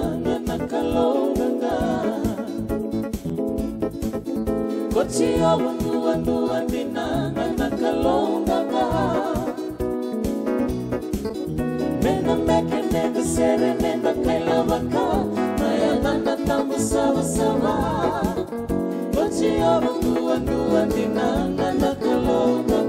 dinanga nakalonga Kochio wanua dinanga nakalonga Mena meke meka sere mena kaila waka Maya nana tamu sawa sawa Kochio wanua dinanga nakalonga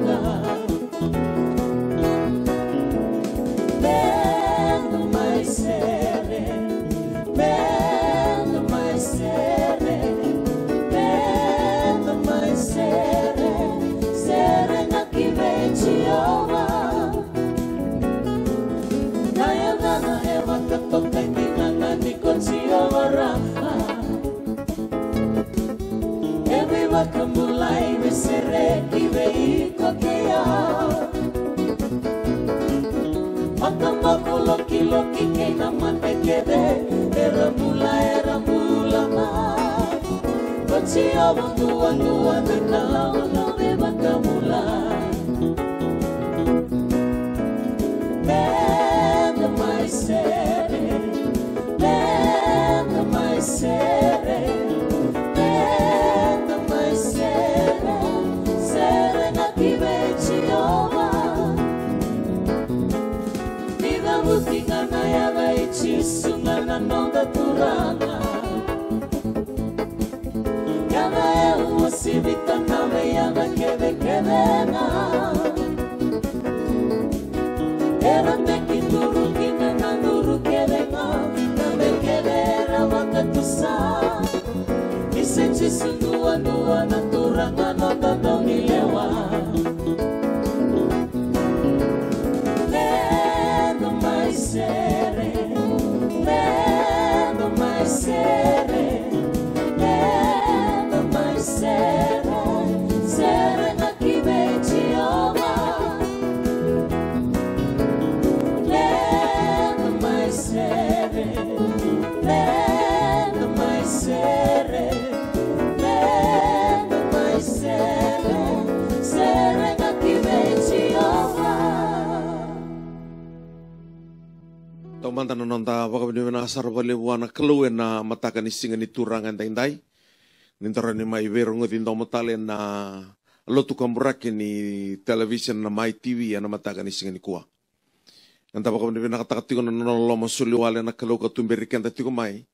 Kamulai besere kiwei kokea Matamako loki loki keina manekede era mula ma Kochia wanua dekala walawe bakamulai Menda mai sere Sungana nonda turana Yana eu sivita nave yana keve kevena Era meki nuru kina na nuru kevena Nave kevera wakatusa Isenchi sundua nua na turanga nonda nonilewa Lendo mais sere Sere na kimechi oma Lendo mai sere Sere na kimechi oma Taumanta na nonta wakabini sarabale wana kalu na mataka ni singa ni turangan taindai. Nintara ni mai verong tin matale na lotu kamburake ni television na mai TV na mataka ni singa ni kuwa. Nanta wakabini nakatakatiko na nololo masuli wale na kalu katumberikan tatiko mai.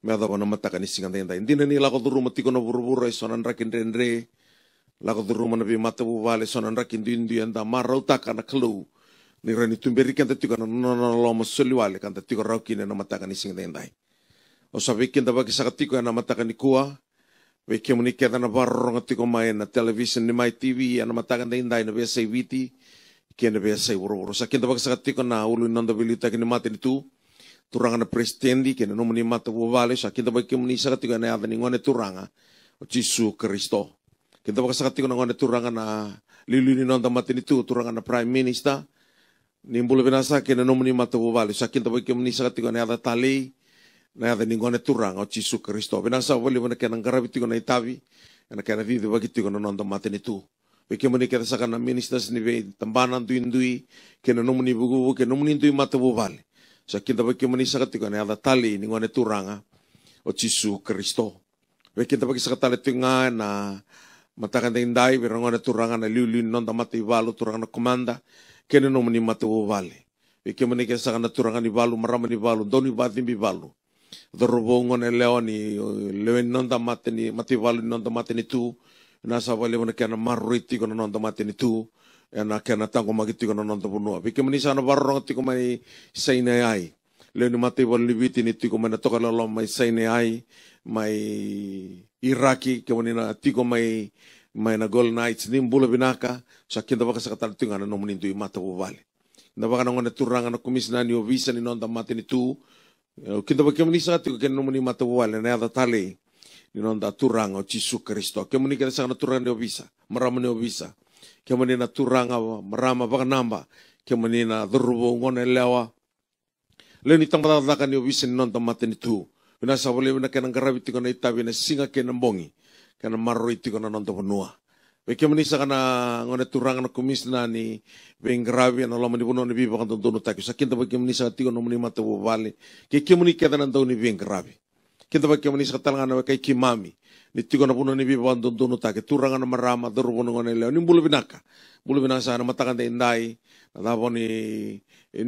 Meada ko na mataka ni singa taindai. Hindi na nila ko duru matiko na burubura isonan rakin renre. Lako duru manabi matabu wale sonan rakin duindu yanda marautaka na kalu. Ni rani tumberikan tatiko na nololo masuli wale kan tatiko raukin na mataka ni singa taindai. O sabi kinda bagi sakatiko na mataka ni kuwa. Weke muniketa na barong atiko mai na television ni mai TV na mataka taindai na biasa viti. Kena biasa buru-buru. Sa kinda bagi sakatiko na ulu nanda bilita kini mati nitu. Turanga na presidendi kena nomuni mata wale. Sa kinda bagi muni sakatiko na yada ni ngone turanga. O Jisu Kristo. Kinda bagi sakatiko na ngone turanga na liluni nanda mati nitu. Turanga na prime minister. Nimbulu binasa kena nomuni mata wale. Sa kinda bagi muni sakatiko na yada tali. Na yada ni ngone turanga o Jisu Kristo. Binasa wali wana kena ngarabitiko na itavi. Na kena vivi bagitiko na nanda mati nitu. Weke muni kena sakana ministers ni vei tambanan duindui. Kena nomuni bugu kena nomuni indui mata wale. Sa kinda weke muni sakatiko na yada tali ni ngone turanga o Jisu Kristo. Weke kinda bagi sakatali tunga na matakan taindai. Wera ngone turanga na liuli nanda mati walu turanga na komanda. Kena nomuni mata wale. Weke muni kena sakana turanga ni walu marama ni walu. Doni batin bi walu. Dorobongo na leo ni leo nonda mate ni mati walu nonda mate ni tu nasa wale wana kena mariti kono nonda mate ni tu na kena tango magiti kono nonda bunua bike manisa na barong ti ko mai saine ai leo ni mate walu libiti ni ti ko mai toka lolo mai saine ai mai Iraki ke manina ti ko mai na Gold Knights ni mbula binaka sa kinda baka sa kataltinga na nomunin tu mata wale na baka ngone turanga na komisna ni visa ni nonda mate ni tu Kinda bagi manisa tiko kena nomuni mata wale na yada tali ni nonda turanga o Jisu Kristo. Kena muni kena sakana turanga ni obisa, marama ni obisa. Kena muni na turanga marama baka namba. Kena muni na dhurubo ngone lewa. Leo ni tambataka ni obisa ni nonda mata ni tu. Binasa wale wina kena ngarabi tiko na itabi na singa kena mbongi. Kena maroi tiko na nonda vanua. Weke manisa kana ngone turangan komisna ni beng gravi na lama ni bono ni biba kan tono taki sakinta weke manisa tigo no muni mata bo vale ke kemuni keda nan tau ni beng gravi kinta weke manisa talanga na weke kimami ni tigo na bono ni biba kan tono taki turangan marama doru bono ngone leo ni bulu binaka sana matakan de indai na dabo ni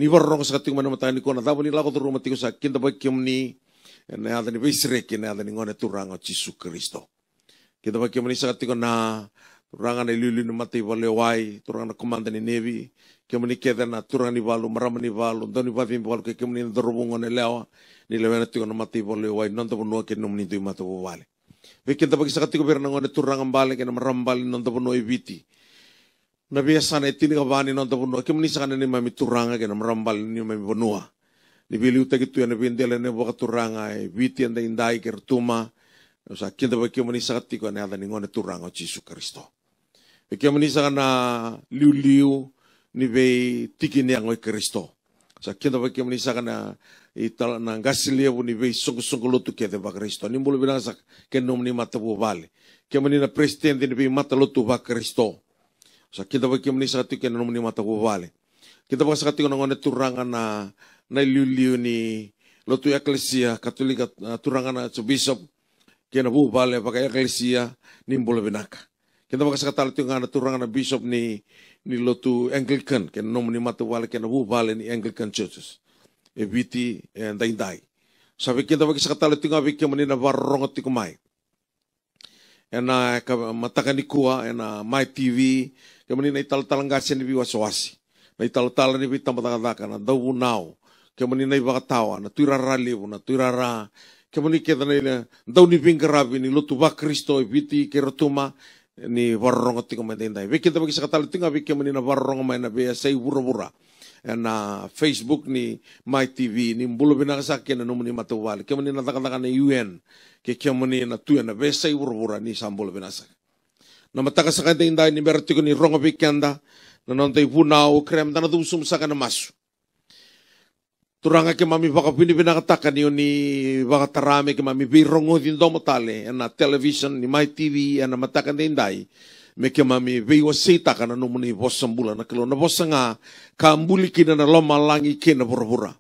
warrong sa tigo mana matakan ni kona dabo ni lako doru matigo sa kinta weke muni na ada ni beisreke na ada ni ngone turanga Yesus Kristo kinta weke manisa tigo na turangan na lulu na matay waleway, turangan na komanda ni Nevi, kemani keda na turangan ni Walu, marama ni Walu, doni batin Walu, kemani na darubungan ni Lewa, ni Lewa na tiyo na matay waleway, nanda punua kin nung nito yung matawawali. Wekinta pag isa katiko pero na turangan balik, na marambali nanda punua ibiti. Nabiyasa na itinigabani nanda punua, kemani sa kanan ni mami turanga, na marambali ni mami punua. Nibili utag ito yan, nabindela na baka turanga, ibiti ang dainday, kertuma, sa kinta pag kemani sa katiko, na ada ni ngone turanga, Yesus Kristo. Kaya manisa na liu-liu ni bay tiki niya ngoy Kristo. Sa kinta pa kaya manisa na itala na gasilia po ni bay sungko-sungko luto kaya ba Kristo. Nimbolo bilang sa kenom ni mata po bali. Kaya manina presidente ni bay mata luto ba Kristo. Sa kinta pa kaya manisa kati kenom ni mata po bali. Kita pa sa kati ko na ngone turangan na liu-liu ni luto eklesia katolika turangan na sa bishop kaya na po bali pagka eklesia nimbolo binaka. Kita makasakatala ito nga naturangan na bishop ni Lotu Anglican, kaya nung ni Matawala, kaya nabubali ni Anglican Churches. Eviti and Dainday. Sabi kita makasakatala ito nga, kaya manina warong at tikumay. And matakan ni Kuha, and My TV, kaya manina italatalang gasya ni Biwasawasi. Na italatalang ni Bitamatakadaka, na dawunaw, kaya manina ibakatawa, na tuiraraliw, na tuirara, kaya manina kita na daw ni Bingarabi, ni Lotu Ba Kristo, Eviti, Kerotuma, ni warong at tikumay dinday. Kita makasakatala ito nga, kaya manina warong may nabiya sa ibura-bura. And Facebook ni My TV, ni mbulo binakasakin na numuni matawali. Kaya manina nakataka na UN, kaya manina tuyan na besa ibura-bura ni sambulo binasak. Na matakasakan dinday ni Bertiko ni Ronga Bikanda, na nontay punaw, krem, na nadusum sa ka na maso. Turanga kaya mami baka pinipinakataka niyo ni baka tarami kaya mami birongo din daw matali na television ni My TV na matakan din day may kaya mami biwasita ka na numuni bos sambula na kalo na bos nga kambuli kina na lomalangi kina pura-pura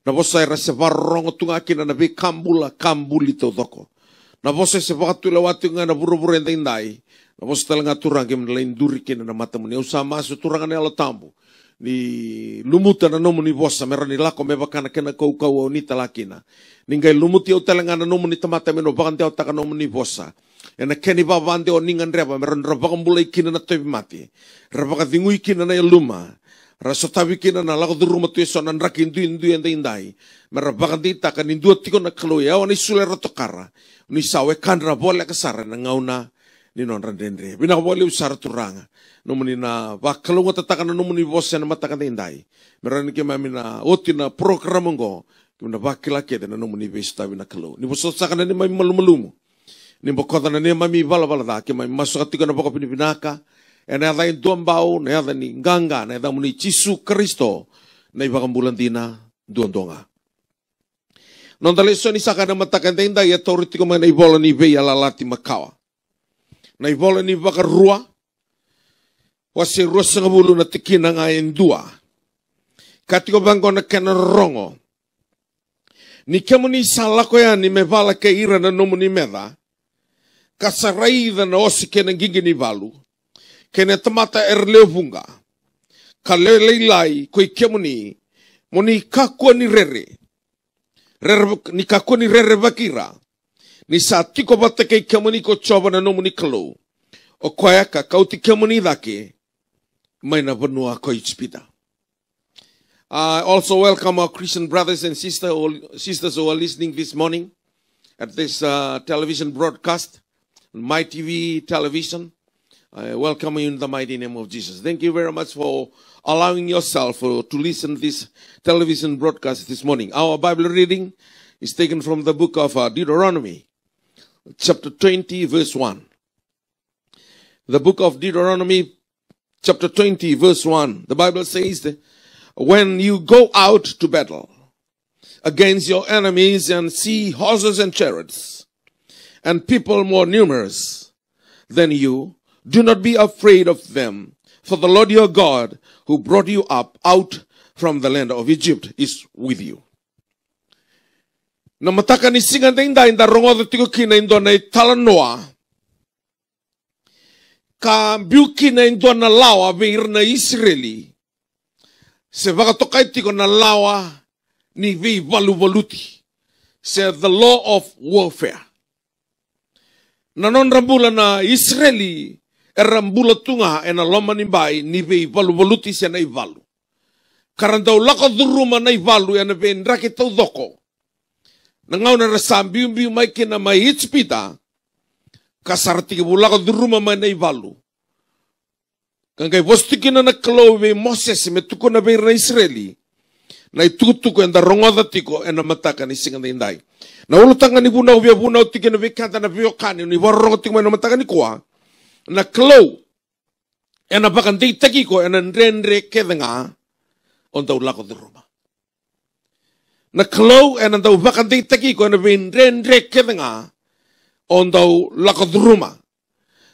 na bos ay rasa barongo tunga kina na bi kambuli to doko na bos ay sa baka tulawati nga na pura-pura din day na bos talaga turang kaya manalain duri kina na mata mo niya usama sa turangan na alatambo ni lumuta na nomo ni bosa meron ni lako me bakana kena kau ni talakina ningai lumuti o talanga na nomo ni tamata meno bakante o taka nomo ni bosa ena keni babande o ningan reba meron rabakam bulai kina na tobi mati rabaka dingui kina na luma rasotabi kina na lako duru matu eso nan rakin duin indai merabaka dita kan indu tiko na kloya o ni sulera tokara ni sawe kanra bola kasara na ngauna ni non randendre bina boleh usar turanga nomuni na bakalo ngota takana nomuni bossa na matakan indai meron ke mamina otina program ngo kimna bakila ke na nomuni besta bina kalo ni bosso sakana ni mami malumulumu ni bokota na ni mami bala da ke mami masuk atika na boko pinaka ena ada dombao na ada ni ganga na ada muni Yesus Kristo na ibakang bulantina duondonga non daleso ni sakana matakan indai authority ko man ibola ni be lalati makawa na ibola ni bakarua wasi ruas nga bulu na tikina nga indua katiko bangko na kanarongo ni kemuni salako ya ni mevala ke ira na nomu ni meda kasaraida na osi kena gigi ni valu kena tamata erlevunga kaleleilai koi kemuni muni kakua ni rere ni kakua ni rere bakira ni sa tiko bata kei kemuni ko choba na nomu ni kalo o koyaka kauti kemuni dake may na banua ko itspita. Also welcome our Christian brothers and sisters who are listening this morning at this television broadcast, My TV television. I welcome you in the mighty name of Jesus. Thank you very much for allowing yourself to listen to this television broadcast this morning. Our Bible reading is taken from the book of Deuteronomy, chapter 20, verse 1. The book of Deuteronomy, chapter 20, verse 1. The Bible says that when you go out to battle against your enemies and see horses and chariots and people more numerous than you, Do not be afraid of them, for the Lord your God, who brought you up out from the land of Egypt, is with you. Na mataka ni singa inda inda rongodo tiko kina indo na talanoa. Ka biuki na indo na lawa veir na Israeli. Se vakatokai tiko na lawa ni vei valu valuti. Se the law of warfare. Na non rambula na Israeli rambula tunga e na loma ni bai ni vei valu valuti se na i valu. Karandau lako duruma na i valu e na vei nrake tau doko. Nangau na rasambiu mai kina mai hitspita. Kasarati ke bulako duruma mai na i valu. Kangai vostikina na kalau ve Moses me tuko na ve Israeli. Na itutuko enda rongoda tiko ena mataka ni singa indai. Na ulutanga ni buna ubia buna utike na ve kanta na ve okani ni warongo tiko na mataka ni kwa. Na kalau ena bakan dei takiko ena nrenre kedenga onda ulako duruma. Na kalau ena dau bakan dei takiko ena ve nrenre kedenga onda ulako duruma.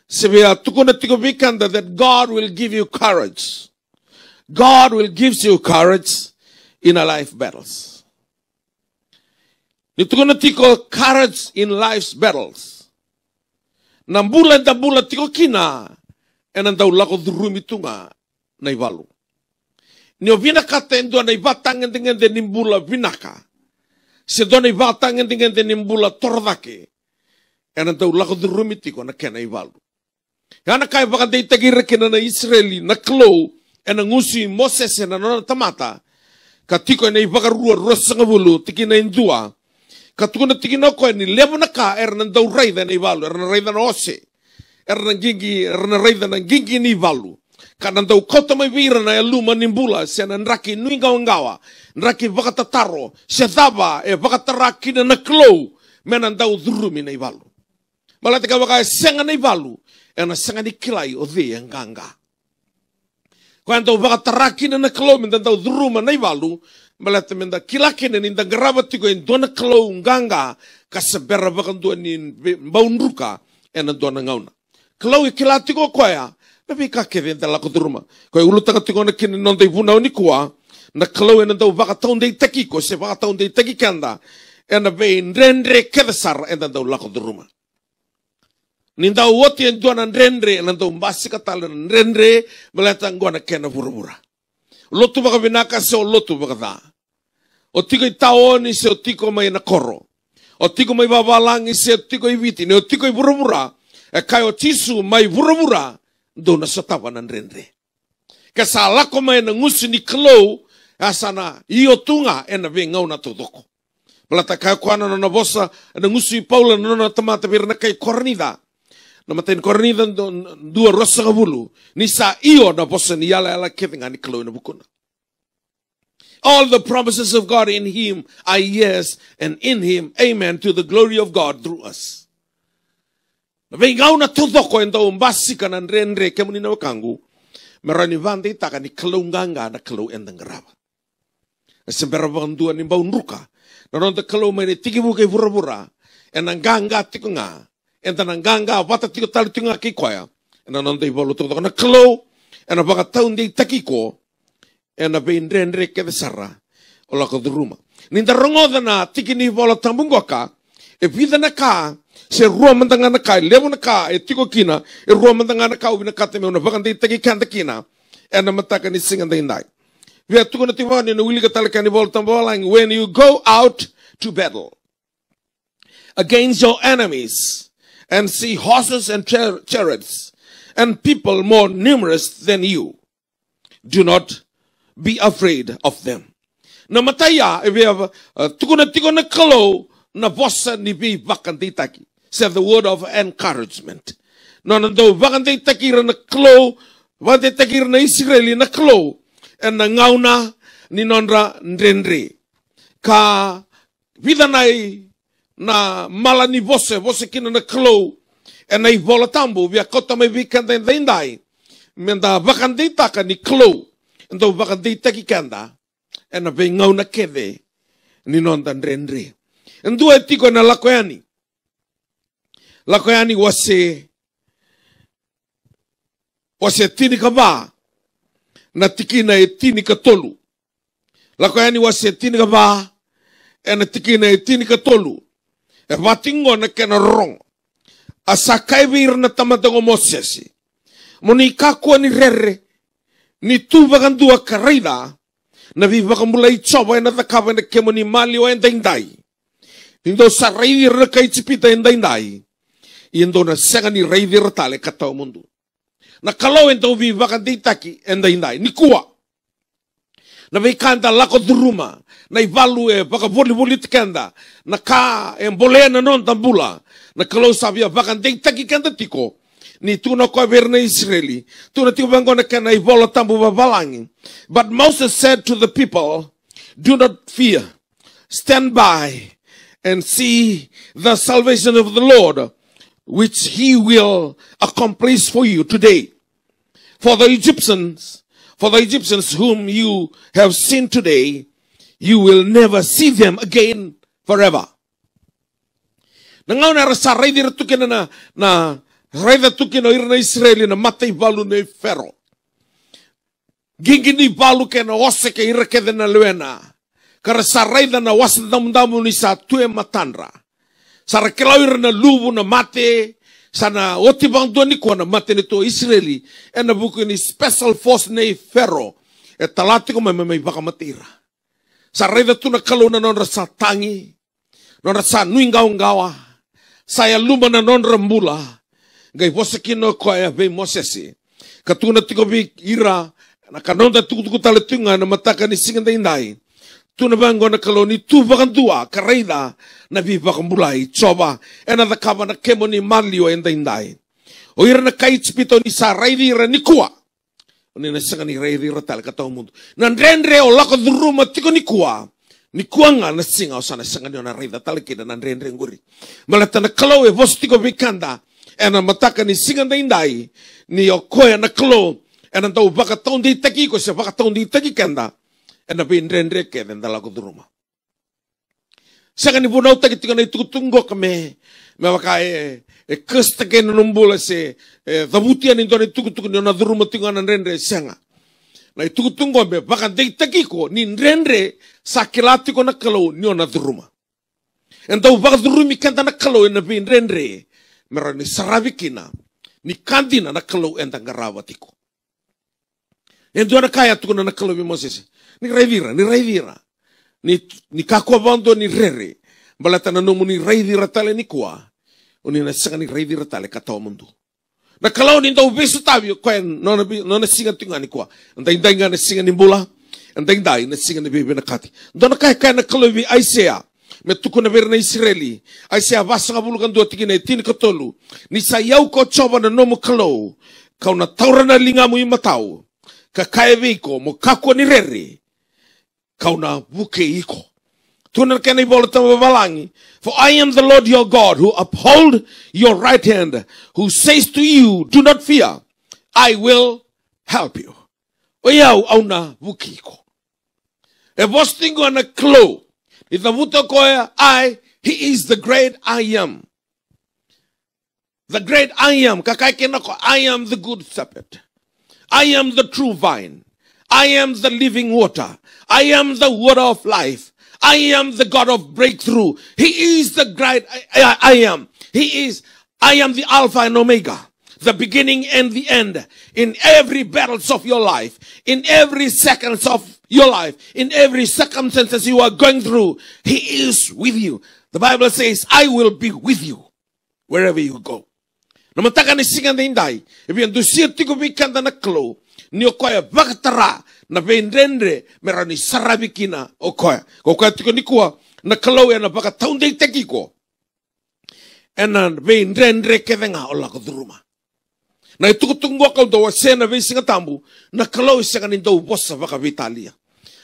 Sebea tukuna tiko vikanda that God will give you courage. God will give you courage in our life battles. Nitukuna tiko courage in life's battles. Nambula tiko kina enandau lako durumitunga na ivalu. Nio vinaka tendo na ivatang dengan de nimbula vinaka. Sedona ivatang dengan de nimbula tordake. Enandau lako durumitiko na kena ivalu. Yana kai baka dei tagira kena na Israeli na klo ena ngusi Moses na nona tamata katiko ena ibaka rua sanga bulu tiki na indua katukuna tiki na ko ni levo na ka erna dau raida na ivalu erna raida na ose erna raida na gingi ni ivalu kana dau kota mai vira na luma nimbula se na nraki nuinga wangawa nraki baka tataro se daba e baka taraki na klo mena dau durumi na ivalu malati ka baka senga na ivalu ena sanga ni kilai o the nganga. Quando va taraki na klo men dau duruma na ivalu, malata men da kilaki na ninda gravati ko en dona klo nganga ka sabera vakandu ni baunruka ena dona ngauna. Klo i kilati ko koya, bebi ka keve da la duruma. Ko ulutaka tiko na kin non dei vuna ni kwa, na klo ena dau vaka taunde takiko se vaka taunde takikanda ena ve rendre kedasar ena dau la duruma. Ninda woti en duana nrendre nando mbasi katala nrendre melata ngona kena burubura. Lotu baka vinaka se o lotu baka da. O tiko i taoni se o tiko mai na koro. O tiko mai babalangi se o tiko i viti. Ne o tiko i burubura. E kai o tisu mai burubura. Do na sotawa na nrendre. Kasa lako mai na ngusi ni klo. Asana iyo tunga ena ve ngauna todoko. Melata kai kuana na bosa na ngusi paula na tamata virna kai kornida. Na matain kornida dua rosa kabulu. Nisa iyo na bosa ni ala ketinga ni klo na bukuna. All the promises of God in him are yes, and in him, amen, to the glory of God through us. Na vengau na tudoko enda umbasika na nrenre kemuni na wakangu. Merani vande itaka ni klo nganga na klo enda ngaraba. Sembera bandua ni baunruka. Na ronda klo mene tiki buke vura ena nganga tiko nga. Enta nanganga wata tiko tali tinga ki koya. Ena nonde ibolo toko na klo. Ena baka taunde takiko. Ena bein renre ke desara. Ola ko duruma. Ninda rongoda na tiki ni ibolo tambungo ka. E vida na ka. Se rua mandanga na ka. Levo na ka. E tiko kina. E rua mandanga na ka. Ubina kate me una baka de taki kanta kina. Ena mataka ni singa indai. Via tuko na tiwani na wili ka tali ka ni ibolo tambolang. When you go out to battle against your enemies. And see horses and chariots and people more numerous than you. Do not be afraid of them. Na mataya, if you have tukuna kalo na bossa ni bi vakanditaki. Said the word of encouragement. No, vakanditaki na kalo, vakanditaki na Israeli na kalo, and na ngauna ni nondra ndrenre. Ka vidanai na mala ni vose kina na klo e na i vola tambu via kota mai vikanda indai menda vakandita ka ni klo ndo vakandita ki kanda e na vengau na keve ni nonda ndrenre ndo e tiko na lakoyani wase o se tini ka ba na tikina e tini ka tolu. Lako yani wa se tini ka ba e na tikina e tini ka tolu. E watingo na kena rong. Asa kaibir na tamatango Mosesi. Moni kakua ni rere. Ni tu bagandua karida. Na viva mulai coba na takaba na kemo ni mali o endai. Indo sa raidir na kay chipita endai. Indo na senga ni raidir tale katao mundo. Na kalau ento viva kan ditaki endai. Ni kuwa. Na veikanda lako duruma. Na ivalu e baka voli tikanda. Na ka e mbole na non tambula. Na kalau sabia bakan ditaki kanda tiko. Ni tuna ko ver na Israeli. Tuna tiko bango na kana ivola tambu babalangi. But Moses said to the people, do not fear. Stand by and see the salvation of the Lord, which he will accomplish for you today. For the Egyptians whom you have seen today, you will never see them again forever. Nangaw na rasa raidir tukin na raida tukin o irna Israeli na matay balu na Fero. Gingini balu ke na ose ke irake de na luena. Kara sa raida na wasa damu ni sa tue matandra. Sa rakilaw irna lubu na mate. Sana oti bang doon ni ko na mate nito Israeli. E na buko ni special force na Fero. E talati ko may baka matira. Sa raida tu na kalo na non rasa tangi. Non rasa nuingaw-ngawa. Saya luma na non rambula. Gay posakino ko ay be Mosesi. Katuna tiko bi ira. Nakanonda tukutuku taletunga na mataka ni singanday. Tuna bango na kaloni tu bakandua karaida na viva kambulai coba ena da kaba na kemo ni malio endai. O ira na kaitspito ni sa raidi ira ni kuwa. Oni na sanga ni raidi ira tal katao mundo. Nandrendre o lako duruma tiko ni kuwa. Ni kuwa nga na singa o sana sanga ni o na raida talakida nandrendre nguri. Malata na kalau e vos tiko bikanda ena mataka ni singanday ni o koya na kalau ena tau baka taon di taki ko siya baka taon di taki kanda ena pinrendre ke den dala ko duruma saka ni bunaw taki tika na itutunggo kame me baka kesta ke numbula se dabutia ni doni tukutuk ni na duruma tinga na rendre sanga na itutunggo me baka di taki ko ni rendre sakilati ko na kalau ni na duruma enta baka durumi kanda na kalau ena pinrendre mera ni saravikina ni kandina na kalau enta garawatiko. Yang dua kaya tu na kalau Moses ni raivira ni kakua bando ni rere balata na nomu ni raivira tale ni kuwa oni na sanga ni raivira tale katao mundo na kalau ni tau besu tabi ko nona singa tinga ni kuwa ndai ngana singa ni bola ndai na singa ni bebe na kati dona kaya na kalau bi Isaiah me tuku na ver na Israeli Isaiah basanga bulukan dua tigina tin katolu ni sayau ko coba na nomu kalau kau na taurana lingamu imatau kakaewe iko mo kakua ni rere kau na buke iko tuna kena ibola tama babalangi for I am the Lord your God who uphold your right hand who says to you do not fear I will help you o iau au na buke iko e vos tingo na klo itavuta koya he is the great I am kakai kena ko I am the good shepherd I am the true vine. I am the living water. I am the water of life. I am the God of breakthrough. He is the great I am. I am the Alpha and Omega, the beginning and the end. In every battles of your life, in every seconds of your life, in every circumstances you are going through, He is with you. The Bible says, I will be with you wherever you go. Namataka ni singa ndai. Ebian dusir tigo bikanda na klo. Ni okoya bakatara na vendrendre merani sarabikina okoya. Okoya tigo nikua na klo ya na baka taunde tekiko. Ena vendrendre kevenga ola koduruma. Na itukutungo ka do sena ve singa tambu na klo singa ni do bossa baka vitalia.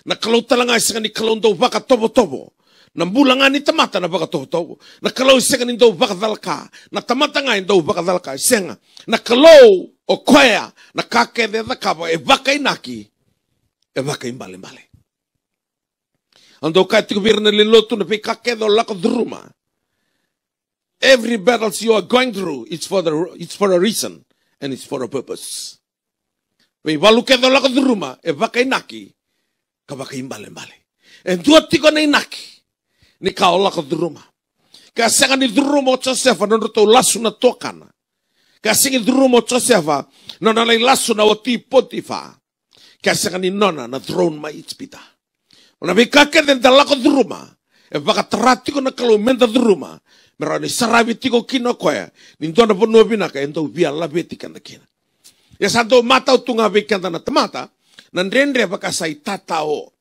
Na klo talanga singa ni klo do baka tobo. Na bulangan ni tamata na baka toho. Na kalau senga ni do baka dalka. Na tamata nga ni do baka dalka senga. Na kalau o koya na kake de da kaba e baka inaki. E baka imbale. Ando ka tiku birna lilotu na pe kake do lako druma. Every battles you are going through, it's for a reason and it's for a purpose. Wei walu ke dola ko duruma e vaka inaki ka vaka imbale mbale. E dua tiko na inaki ni ka ola ko duruma. Ka senga ni duruma o Josefa no to lasu na tokana. Ka senga duruma o Josefa no na lai lasu na o ti Potifa. Ka senga ni nona na throne ma itspita. Ona vika ke den dala ko duruma e vaka trati ko na kalau menta duruma. Mera ni sarabi tiko kino koya ni dona pono binaka ento via labeti kana kina. Ya santo mata utunga vikanda na tamata nan rendre baka sai tatao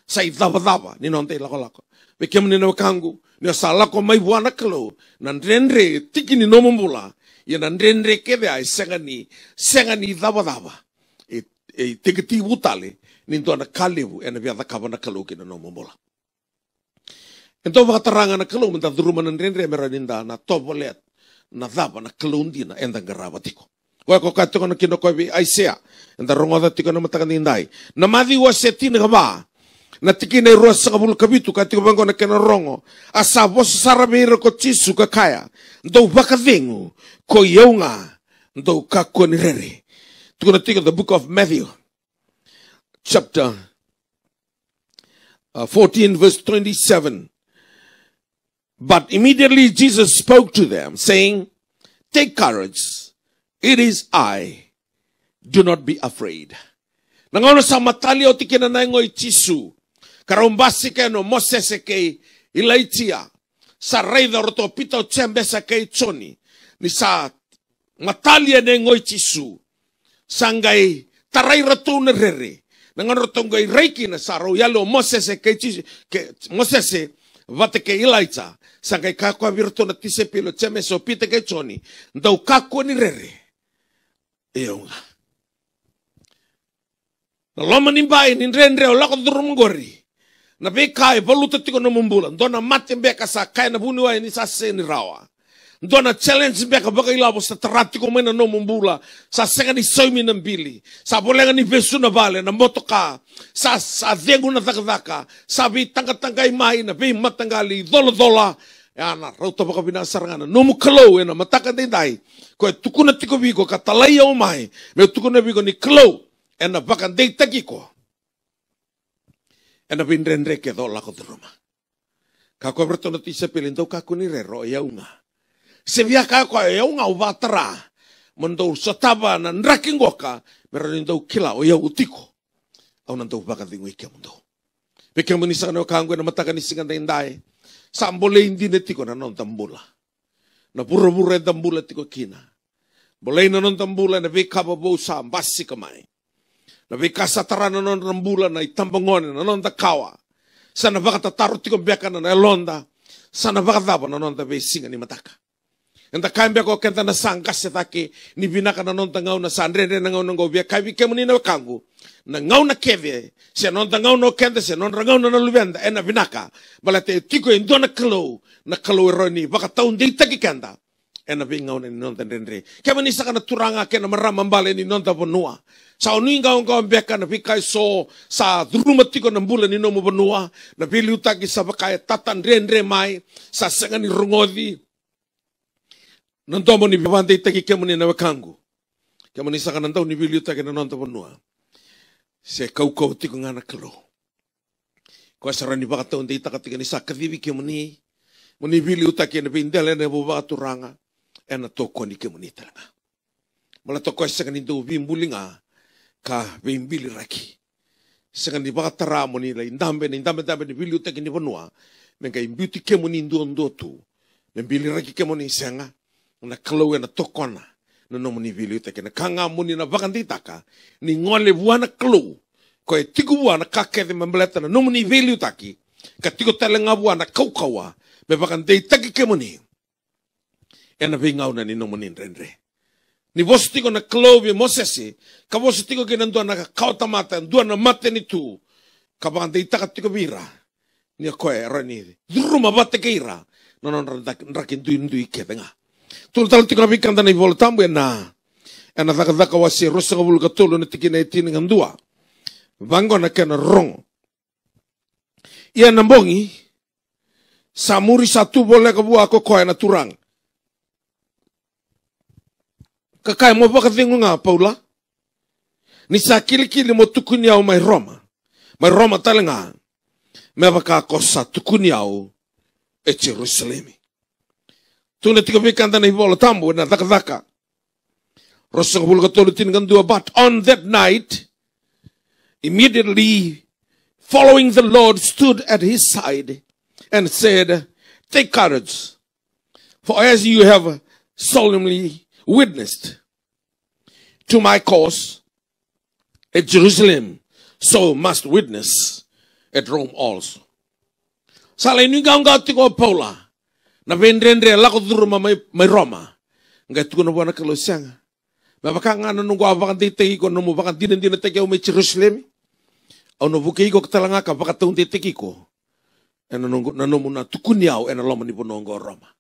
sai dava ni nonte lako bekem ni no kangu ni sala ko mai buana klo nan rendre tiki ni nomumbula ya nan rendre kede ai sengani dava e tikiti butale ni dona kalevu ena via da kabana klo kina nomumbula ento baka taranga na klo menta duruma nan rendre meraninda na topolet na dava na klondina enda garava tiko. Koe ko katiko na kino koe Aisea. Enda rongoda tiko na matakandindai. Na madhi wa setina kaba. Na tiki na irua sa kabulu kabitu katiko bango na kena rongo. Asa bosa sarabira ko chisu kakaya. Ndou bakadengu ko yeunga. Ndou kako ni rere. Tuko na tiko the book of Matthew. Chapter 14 verse 27. But immediately Jesus spoke to them saying, take courage. It is I. Do not be afraid. Nangono sa matali o tikina na ngoy chisu. Karombasi ke no Moses ke ilaitia. Sa reida roto pito chembe sa ke choni. Ni sa matali na ngoy chisu. Sangai taray roto na rere. Nangono roto ngoy reiki na sa royalo Moses ke chisu. Moses vate ke ilaita. Sangai kakwa virto na tise pilo chembe so pite ke choni. Ndau kakwa ni rere. Eonga. Na loma nimbai ni rendre o lako durumgori. Na beka e voluta tiko no mumbula. Ndona mate mbeka sa kaya na buniwa ni sa seni rawa. Ndona challenge mbeka baka ilabo sa taratiko mena no mumbula. Sa senga ni soimi na mbili. Sa bolenga ni besu na vale na motoka. Sa dengu na takadaka. Sa bi tanga imai na bi matangali dola. Ana rauta baka binasarangana. Nomu kalau ena mataka dendai. Koe tukuna tiko viko ka talai au mai. Me tukuna viko ni kalau. Ena baka dei takiko. Ena binrendre ke do lako duruma. Ka koe bertona tisa pilindau kaku ni rero yaunga. Sevia kako yaunga uvatara. Mandau sotaba na nrakingoka. Meranindau kila o yau utiko. Au nandau baka dingu ike mundau. Peke munisa kano kangu ena mataka nisinga dendai. Sambole hindi na tiko na non tambula. Na pura-pura tambula tiko kina. Boleh na non tambula na vika babo sa ambasi kamay. Na vika satara na non tambula na itambangone na non takawa. Sana baka tataro tiko beka na elonda. Sana baka daba na non tabe singa ni mataka. Enda kaimbe ko kenta na sangkas taki ni binaka na non tangau na sandre na ngau na ngau bia kaibi kemuni na kangu. Na ngau na keve, se non ngau no kende se non ngau na luvenda ena binaka balate tiko indona na kalau eroni baka taun dei taki kenda ena bingau na non tendre kema ni saka na turanga ke na marama mbale ni non ta bonua sa oni ngau beka na bikai so sa druma tiko na mbula ni no mo bonua na bili utaki sa baka tatan rendre mai sa senga ni rungodi non tomo ni bibande taki kema ni na wakangu kema ni saka na tau ni bili utaki na non ta bonua se kau tiko ngana kalo. Ko sarani baka taon dei takatika ni sakadivi ke muni vili utaki na bindele na bubaka turanga ena toko ni ke muni talaga. Mala toko sa kanindu bimbulinga ka bimbili raki. Sa kanini baka tara mo nila indambe ni vili utaki ni banua menga imbuti ke muni nduondo tu membili raki ke muni senga na kalo na toko na no muni vili utaki na kanga muni na baka ditaka ni ngole buana kalo. Ko e tiku buana kake de membeleta na muni vili utaki ka tiko talenga buana kaukawa me baka dei taki ke muni ena vingau na ni no muni rendre. Ni vos tiko na kalo vi Mosesi ka vos tiko ke nandua na kauta mata ndua na mate ni tu ka baka dei taka tiko vira ni koe rani duruma bate ke ira no rakin du ike tenga. Tulu talo tiko na vikanda na ivola tambu ena dhaka wasi rosa kabulu katulu na tiki na itini ngandua. Vango na kena rong. Ia nambongi samuri satu boleh kabua ako koe na turang. Kakai mo baka tingu nga Paula. Ni sa kilikili mo tukuni au mai Roma. Mai Roma talenga. Me baka kosa tukuni au e Jerusalemi. Tuna tika vikanda na hivola tambo na dhaka. Rosa kapulka tolu tinigandua. But on that night, immediately following the Lord stood at his side and said, take courage, for as you have solemnly witnessed to my cause at Jerusalem, so must witness at Rome also. Sala iniganga tiko Paula na vendrendre lako duruma mai Roma ngai tuko na buana kalosianga mabaka ngana nungo abakan titeki ko numu bakan din teke o mai Jerusalem au no buke ko talanga ka baka taun titeki ko ena nungo na numu na tukuniao ena loma ni bonongo Roma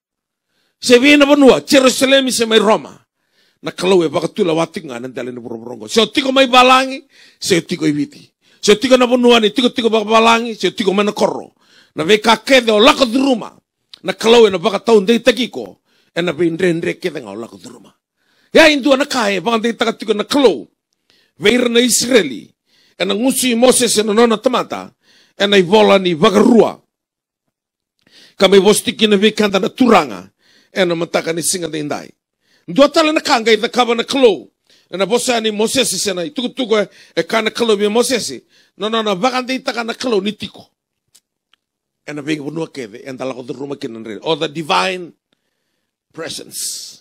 se viena bonua Jerusalem se mai Roma na kaloe baka tula watik ngana ndale ni borongo se tiko mai balangi se tiko ibiti se tiko na bonua ni tiko baka balangi se tiko mana korro na veka kede o lako duruma na kaloe na baka taun titeki ko ena vendrendre kede ngau lako duruma. Ya indua na kae, bangante takatiko na kalo. Veira na Israeli. Ena ngusi Moses na nona tamata. Ena ivola ni vagarua. Kami vostiki na vikanda na turanga. Ena mataka ni singa na indai. Ndua tala na kanga ita kaba na kalo. Ena bosa ni Moses sena. Tukutuko e kana kalo bi Moses. No, bangante itaka na kalo ni tiko. Ena vingi bunua kede. Ena lako duruma kinanre. Or the divine presence.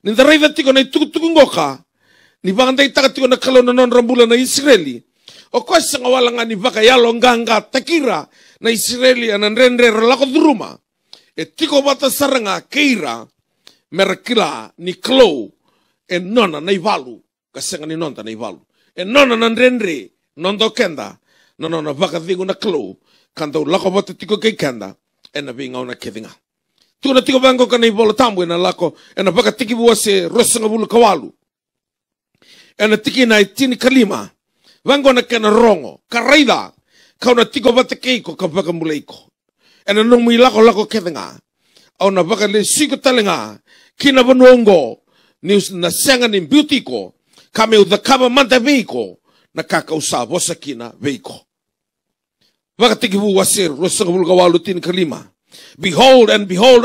Ninda rei tiko na tukutuku ngoka ni banganda itaka tiko na kalo na non rambula na Israeli o kwa sanga wala nga ni baka yalo nganga takira na Israeli ananrendre lako duruma e tiko bata saranga keira merakila ni klo e nona na ivalu kasanga ni nonta na ivalu e nona nanrendre nondo kenda nona baka vingu na klo kanda lako bata tiko kei kenda e na vinga una kedinga. Tuna tiko bango kana ibola tambu ena lako ena baka tiki buase rosanga bulu kawalu ena tiki na itini kalima bango na kena rongo karaida kauna tiko bata keiko ka baka muleiko ena nungu lako kedenga au na baka le siko talenga kina bonongo ni na senga ni beautiko kame udakaba manda veiko na kaka usa bosa kina veiko baka tiki buase rosanga bulu kawalu tini kalima. Behold,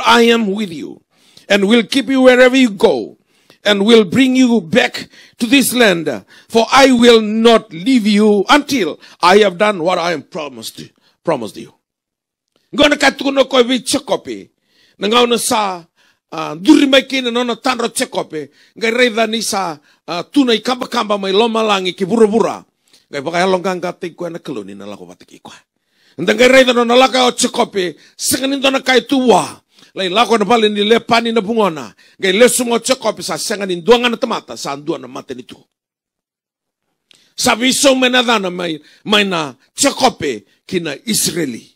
I am with you, and will keep you wherever you go, and will bring you back to this land, for I will not leave you until I have done what I am promised you. Ngona katuno ko vi chekope, ngauna sa duri mai kina nona tanro chekope, ngai reida ni sa tuna I kamba mai loma langi ki bura, ngai baka longa te ko na koloni na lako batiki ko. Ndangai reida no nalaka o chekope sengani na kai tuwa lai lako na pale ni le pani na bungona ngai le sumo chekope sa sengani duanga na tamata sa ndua na mate ni tu sabi so menadana mai na chekope kina Israeli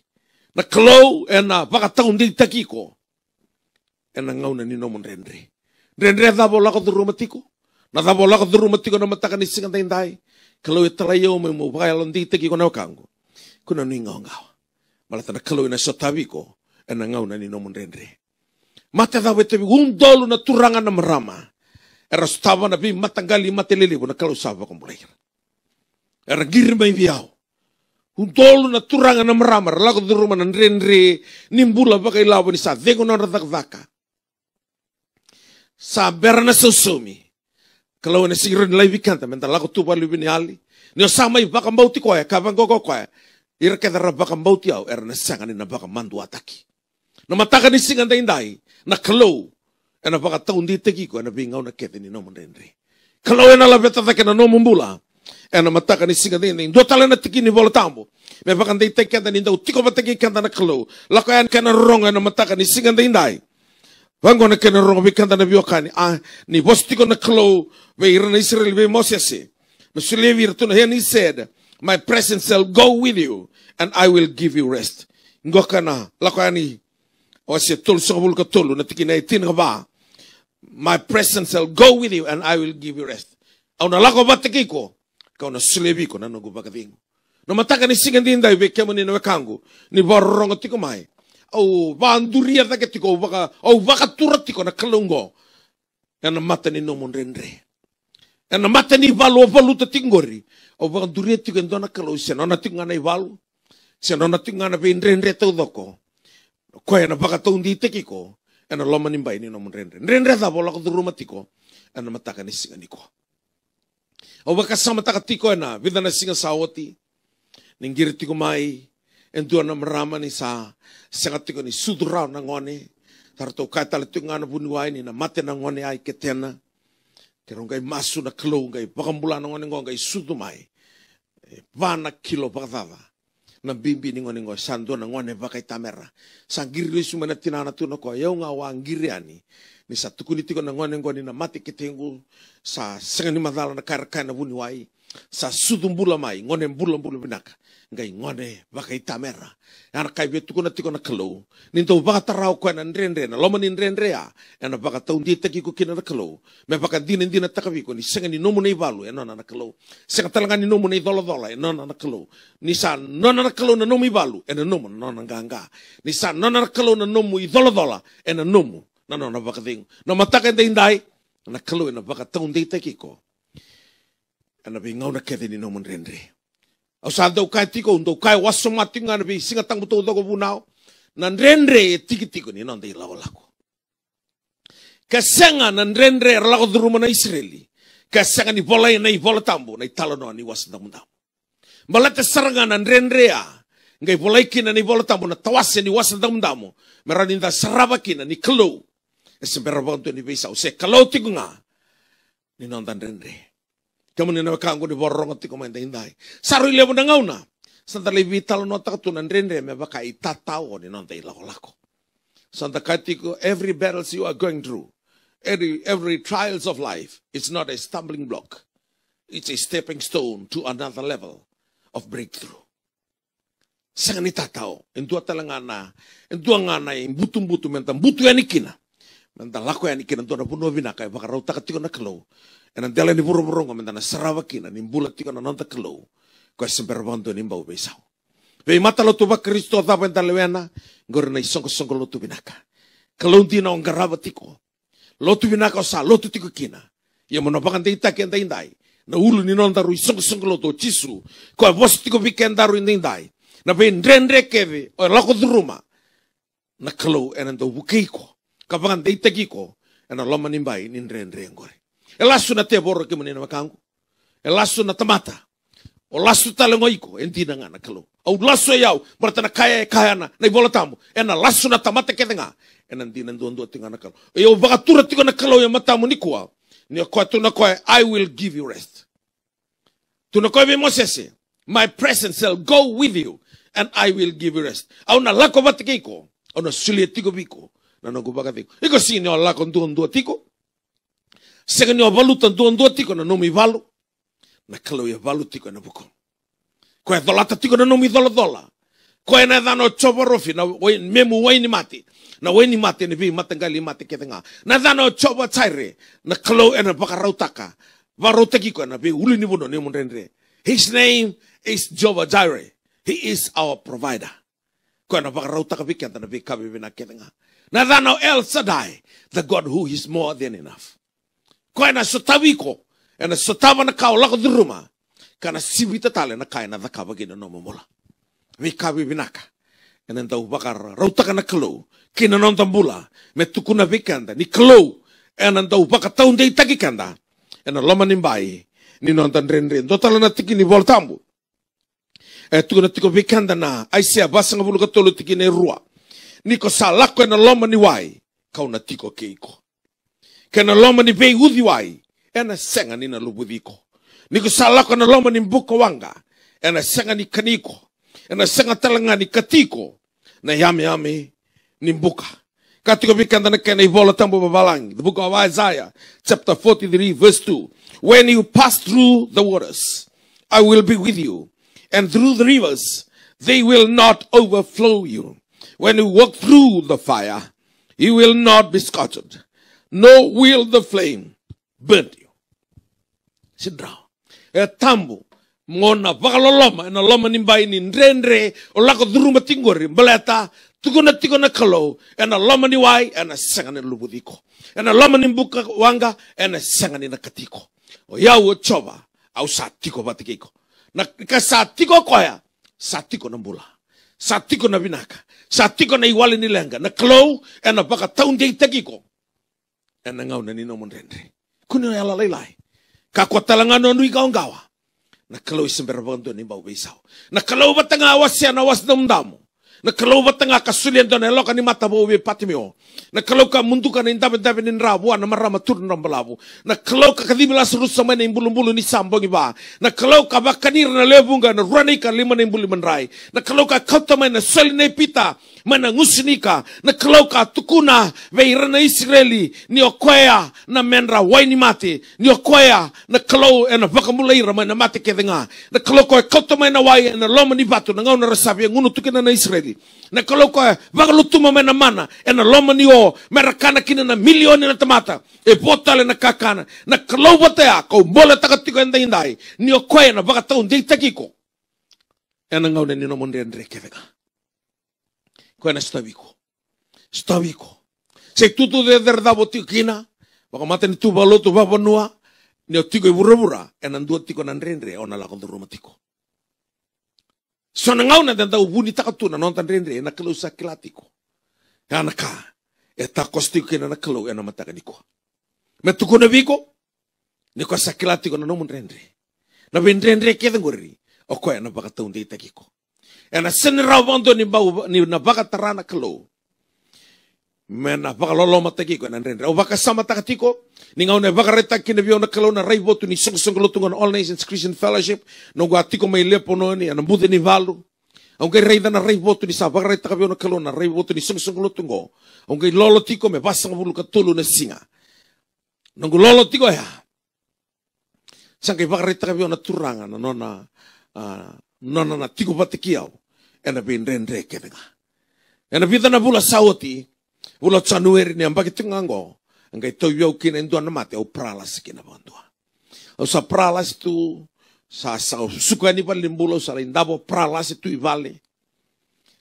na klo ena baka taun di takiko ena ngauna ni no mon rendre dabo lako durumatiko na dabo lako durumatiko na mataka ni singa dai klo etrayo mo baka londi takiko na kango kuna nui ngao malata na kalo ina sotabiko ena ngau na ni no mundendre mata da wete undolu na turanga na marama era stava na bi matangali matelele na kalo sava kombolai era girma viao undolu na turanga na marama lago duruma na ndendre nimbula baka ilawa ni sa vego na radaka sa berna sosumi kalo na sigro ni live kanta menta lago tuba libini ali ni sama I baka mbauti ko ya kavango ko ya ira kada rabaka mbauti au era na sanga ni na baka mandu ataki na mataka ni singa ndai na kalo ena baka taun di teki ko ena bingau na kete ni no mundendre kalo ena la beta ta na no mumbula ena mataka ni singa ndai do tala na teki ni bola tambo me baka ndai teki ni ndau tiko bateki kanda na kalo la ko en kana ronga na mataka ni singa ndai bango na kana ronga bi kanda na biokani ni bostiko na kalo ve ira na Israel ve Moses Mesulevi tuna he said my presence shall go with you and I will give you rest. Ngokana lakani ose tol sobul ka tolu na tikina itin ba. My presence shall go with you and I will give you rest. Au na lako batikiko ka na sulevi ko na no gubakavingo. No mataka ni singa dinda be kemo ni no kangu ni borongo tiko mai. Au banduria ta ketiko baka au baka turatiko na kalungo. Yana mata ni no monrendre. ena mata ni valu ta tingori o va duria tiko ndona kalau se nona tingana i valu se nona tingana ve ndrendre tau doko ko ena baka tau ndi tekiko ena loma ni mbai ni no ndrendre da bola ko duruma tiko ena mataka ni singa niko o baka sama taka tiko ena vidana singa sawoti ninggiri tiko mai entua na marama ni sa senga tiko ni sudura na ngone tarto kaitale tungana bunuai ni na mate na ngone ai ketena kero ngai masu na klo ngai pakambula na ngone ngai sudu mai vana kilo pakatava na bimbi ni ngone sando na ngone bakai tamera sangiri su mana tinana tu no ko yo nga wangiri ani ni sa tukuni tiko na ngone na mate ketengu sa senga ni madala na karaka na bunuai sa sudumbula mai ngone mbula binaka ngai ngone bakai tamera ana kai betu kuna tiko na kalo ninto baka tarau ko na ndrendre na loma ni ndrendre ya ana baka taundi taki ko kina na kalo me baka dina takabi ko ni senga ni nomu nei valu ena na kalo senga talanga ni nomu nei dola ena na kalo ni sa nona na kalo na nomu valu ena nomu nona ganga ni sa nona na kalo na nomu i dola ena nomu na nona baka ding no mataka ndai na kalo ena baka taundi taki ko ana bingau na kede ni nomu ndrendre au sa dau kai tiko ndo kai waso matinga na bi singa tang buto do bunau na ndrendre tiki ni nonde lago kasenga na ndrendre lago duruma na Israeli kasenga ni bola na bola tambo na italo no ni was ndam malate saranga na ndrendre ya ngai bola kina ni bola tambo na tawase ni was ndam merani nda saraba kina ni klo esembera bonto ni bisa se klo tiko nga ni nonda ndrendre kamu ni na kangu ni borong tiko menda indai saru ile mo ngauna santa le vital no ta tu ndrendre me baka itatao ni non dei lako santa katiko every battles you are going through every trials of life it's not a stumbling block it's a stepping stone to another level of breakthrough sanga ni tatao entua talangana entua ngana butu menta butu yanikina menta lako yanikina to na puno vinaka baka rauta katiko na kalo ena dela ni buru-buru ngomenta na sarawakina ni mbula tika na nonta kelo ko semperbanto ni mbau besau ve mata lo tuba Kristo ta benta lewena ngor na isong-song lo tu binaka kelo na ongaraba tiko lo tu binaka sa lo tu tiko kina ya monobakan deita kenda indai na ulu ni nonta ru isong-song lo to chisu ko vos tiko vikenda ru indai na be ndrendre keve o lako duruma na kelo ena do bukeiko kabangan deita kiko ena loma nimbai ni ndrendre ngore elasu na te borro ke menina makangu elasu na tamata o lasu talengoiko entina ngana kalo au lasu yau bertana kaya na bola tamu ena lasu na tamata ke tenga ena ndina ndo tinga na kalo yo vagatura tiko na kalo ya matamu ni kwa ni ko tu na ko I will give you rest tu na ko be Moses my presence shall go with you and I will give you rest au na lako batikiko au na sulie tiko biko na no kubaga tiko iko sini o lako ndo tiko sega ni valuta ndo tiko na nomi valu na kalo ya valu tiko na buko ko e dolata tiko na nomi dola ko e na dano choborofi na memu waini mati na waini mati ni vi matangali mati ketenga na dano chobo tsaire na kalo e na baka rautaka varoteki ko na vi uli ni bono ni mundendre his name is Jehovah Jireh he is our provider ko na baka rautaka vi kenta na vi kabi na ketenga na dano El Shaddai the God who is more than enough ko ena sotaviko ena sotava na kao lako duruma kana sibita tale na kai na dakaba gina no momola vi kabi binaka ena ndau bakar rautaka na kalo kina non tambula me tukuna vikanda ni kalo ena ndau baka taunde itaki kanda ena loma nimbai ni non tandrendre dotala na tiki ni voltambu tukuna tiko vikanda na aisia basanga bulu katolo tiki ne rua niko sa lako ena loma ni wai kauna tiko keiko kena loma ni bei udhi wai ena senga ni na lubudiko niko salako na loma ni mbuko wanga ena senga ni kaniko ena senga talanga ni katiko na yame ni mbuka katiko bikanda na kena ivola tambo babalangi the book of Isaiah chapter 43 verse 2 when you pass through the waters I will be with you and through the rivers they will not overflow you when you walk through the fire you will not be scorched no will the flame burn you. Sidra. E tambo. Mona vakaloloma. Na loma nimbai ni ndrendre. O lako duruma tingori. Mbaleta. Tukuna kalo. E na loma ni wai. E na senga ni lubudiko. E na loma ni mbuka wanga. E na senga ni nakatiko. O iau o chova, au sa tiko batikiko. Na ka sa tiko koya, sa tiko na mbula. Sa tiko na binaka. Sa tiko na iwale ni lenga. Na klo, e na baka taun dei tekiko. E na ngau na nino mondendre. Kuno ya lalai. Ka kwa talangano nui gawa. Na klo isembera bando ni bau beisau. Na klo batanga awas ya na was damdamu. Na kalau batanga kasulian don eloka ni mata bo patimio. Na kalau ka munduka ni dabe ni rabu na marama turun rambalabu. Na kalau ka kadibila surusa mana imbulu ni sambongi ba. Na kalau ka bakanir na lebunga na rani ka lima na imbulu manrai. Na kalau ka kauta mana soli na pita mana ngusinika. Na kalau ka tukuna veirana Israeli ni okoya na menra waini mate. Ni okoya na kalau na bakamulaira mana mate kedenga. Na kalau ka kauta mana wai na loma ni batu na ngau na rasabi ngunu tukina na Israeli. Na kalau ko bagalutuma mena mana ena loma ni o merakana kina na milioni na tamata e botale na kakana na kalau batea ko bola takatiko enda indai ni o koe na bagatau ndei takiko ena ngau ni no monde andre kevega ko na stabiko se tutu de verdade botikina bagamata ni tu baloto babanua ni o tiko iburabura ena ndu tiko na ndrendre ona la kondo romatiko. So na ngau na tanda ubuni takatuna non tandrendre na kalau sa kilatiko. Kana ka eta kostiko kina na kalau ena mataka niko. Metuko na biko ni ko sa kilatiko na non rendre. Na bendrendre ke ngori o ko ena baka taunde takiko. Ena senra bondo ni bau ni na baka tarana kalau. Mena baka lolo matakiko na rendre. O baka sama takatiko ni ngau na baka reta kina bio na kalau na raibotu ni song lutungan All Nations Christian Fellowship no guatiko mai lepo no ni ana bude ni valu aunque reida na raibotu ni sa baka reta bio na kalau na raibotu ni song lutungo aunque lolo tiko me basa bulu katulu na singa nongo lolo tiko ya sangkai baka reta bio na turanga na nona na tiko batikiau ena bin rendre kenga ena vida na bula sauti bula Januari ni ambaki tingango angkai to yo kina enduan na mate o pralas kina bandua. O sa pralas tu sa suka ni palimbulo sa indabo pralas tu ivale.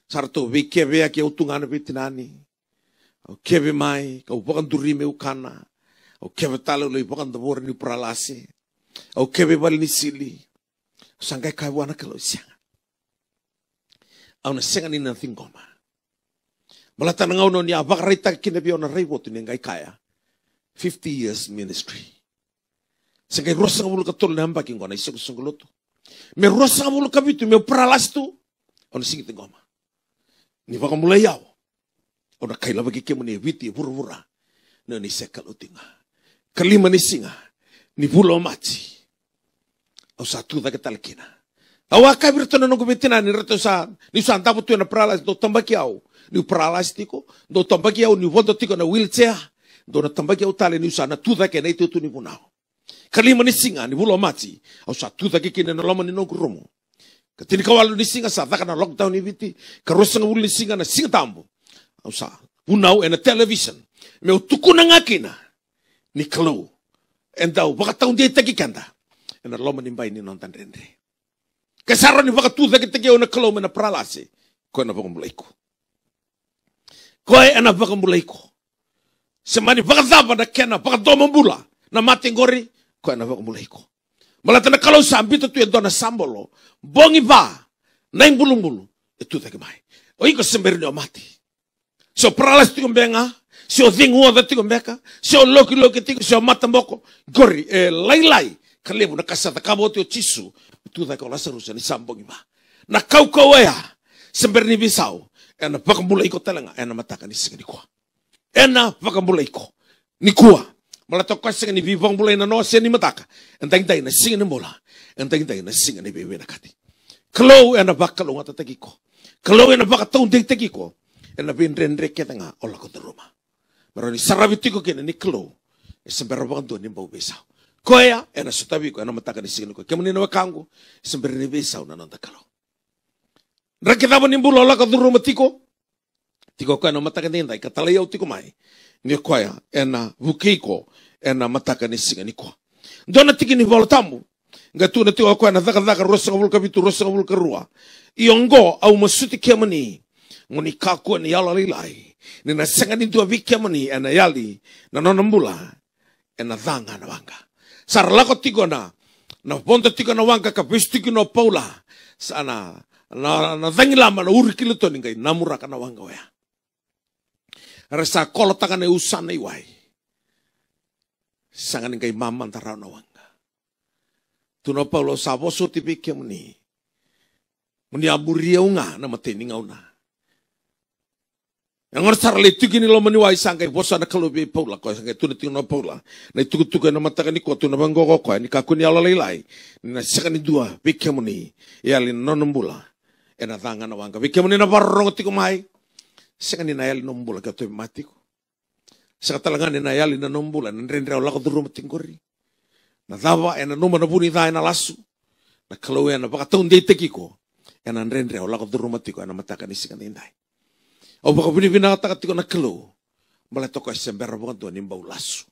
Sarto vikeve aki utungana bitinani. O keve mai ka upakan durime ukana. O keve talo lo upakan dabor ni pralase. O keve bal ni sili. Sangkai kai wana kalo sianga. Au na senga ni na thingoma. Malata na ngau no ni abak rita kina bio na reibotu ni ngai kaya. 50 years ministry. Sangkai rosa ngabulu katol na hamba kingo na isok sunguluto. Me rosa ngabulu kabitu me pralas tu. Ono singit ngoma. Ni baka mulai yao. Ono kaila bagi kemo ni viti buru-bura. Na ni sekalutinga. Kalima ni singa. Ni pulo machi. O satu da ketalkina. Awa kabirto na nungu betina ni reto sa ni sa antapu tu na pralas do tambaki au. Ni pralas tiko do tambaki au ni vondo tiko na wheelchair. Dona tambaki au tale ni usana tuda ke nei tu ni bunao. Kalima ni singa ni bulo mati. Au sa tuda ke kina na loma ni no grumo. Katini kawalu ni singa sa taka na lockdown ni viti. Karosa ngabulu ni singa na singa tambo. Au sa bunao ena television. Me utuku na ngakina. Ni kalau. Endau baka taun dia taki kanda. Ena loma ni mbai ni nontan rendre. Kasaro ni baka tuda ke taki au na kalau mena pralase. Koe na baka mulaiko. Koe ena baka mulaiko. Semani pakadaba na kena pakadoma mbula na mate ngori ko na mulai ko malata na kalau sambi tu dona sambolo bongi ba na imbulu itu tak mai o iko semberi no mati so pralas tu benga so dingo da tu beka so loki tu so mata mboko gori lai kalebu na kasata kaboto chisu tu da ko la sarusa ni sambongi ba na kau ya semberi ni bisau ena pakamulai ko talanga ena mataka ni singani ko ena pakamulai ko ni kuah malata ko singa ni vivong bulai na no se ni mataka entang tai na singa ni bola entang tai na singa ni bebe na kati klo ena bakalo ngata takiko klo ena bakatau ding takiko ena bin rendre ketanga ola ko teruma maroni sarabitiko kene ni klo sembera bando ni bau besau koya ena sutabi ko ena mataka ni singa ko kemuni no kangu sembera ni besau na nonta kalo raketaba ni bulo ola ko teruma tiko tiko ko ena mataka ni ndai katalai au tiko mai ni koya ena vukiko ena mataka ni singa ni ko dona tiki ni voltamu ngatu na tiko ko ena daka rosa ngabul kabitu rosa ngabul karua iongo au masuti kemani ngoni kako ni yala lilai ni na singa ni dua vikemani ena yali na nonambula ena dhanga na wanga sarlako tiko na ponta tiko na wangka ka pistiko na paula sana na thangilama na uri kilito ningai namura kana wanga wea rasa kolo takane usana iwai sangan ningai mama antara na wanga tuno paulo saboso tipike muni aburia unga na mateni ngauna yang ngersar letu gini lo meniwai sangkai bosa na kalubi paula ko sangkai tuna tingno paula na tuku na matakan ni ko tuna banggo ko ni kakuni ala lailai na sakani dua bikemuni yali nonumbula ena tanga na wanga bikemuni na barro tiko mai sakani na yali nombula ka to mati ko sakatalangani na yali na nombula na rendre ola ko duru matingori na dawa ena numa na buni dai na lasu na kaluwe na baka tonde tekiko ena rendre ola ko duru matiko na matakan sikani indai o baka binibina takatiko na kelo mala toko sembera bonga to nimbau lasu